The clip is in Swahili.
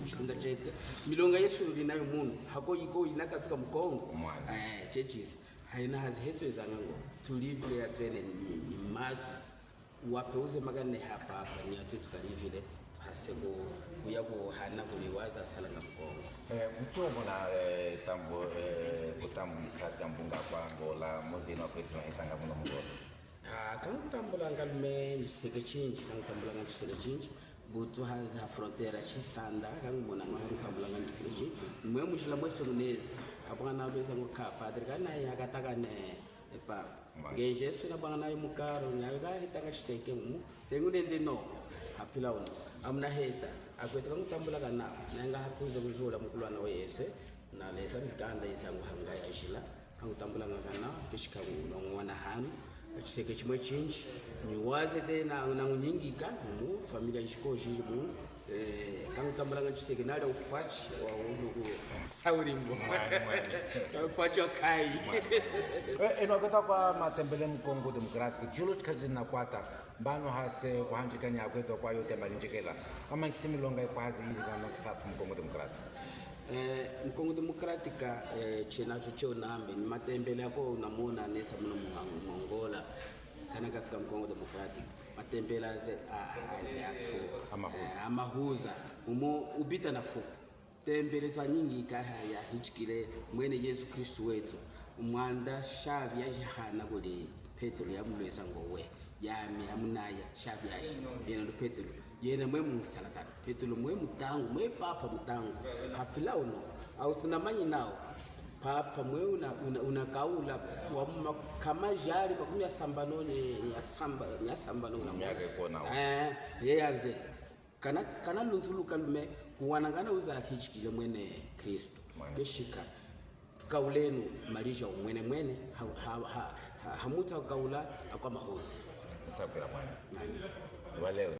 kuchunda chete milonga yesu linayo munhu hako iko ina katika mkongo churches haina haziheto zango to live there twene ni maji wapeuze magane hapa ni atu tukalivile hasego kuyako hana kuliwaza sala na mkongo mchomo na tambo kutambisa chambunga kwa ngola modino kwetu hitanga muno mngola kan tambula ngalme ni sege change kan tambula ngal sege change butu haza frontiera chisanda kan mona ngal tambula ngal sege change mwe mushila mwe sonuneza kapana beza ngoka padre kana yakataka ne epa ngeje suna bana nayo mukaro nyaga hitanga chiseke mu tengune ndino apila ono amna heta akwetaka ngutambula kana nanga hakuza kuzula mukulwana we yese na lesa nganda isangu hanga ya jila kan tambula ngana kishika ngwana hanu chiseke chimwe change ni waze tena unanyingika mu familia ishikoshi mu kan tambula ngana chiseke nada ufachi wa unuku saurimbo ufachi kai eno kota kwa matembele mkongo demokratiki chulo kazi na kwata bano hase kuhanjikanya kwetu kwa yote malinjekela kama kisimilonga ipazi hizi kama kisafu mkongo demokratiki mkongo demokratika chenacho cheo nambe ni matembele yako unamona nesa mno Mongola kana katika mkongo demokratika matembele aze atu amahuza ubita na fu tembele za nyingi kaya hichikile mwene Yesu Kristo wetu umwanda shavi ya jahana kuli Petro ya mweza ngowe ya mina munaya shavi yashi yena ndo Petro yena mwe msalaka Petro mwe mutangu mwe papa mutangu hapila uno au tunamanyi nao papa mwe unakaula wa kama jari makumi ya sambanoni ya sambano na yeyaze kana luntuluka lume kuwanangana uza hichikile mwene Kristo keshika kaulenu malisha mwene hamuta kaula akwa mahozi sasa kwa mwana wale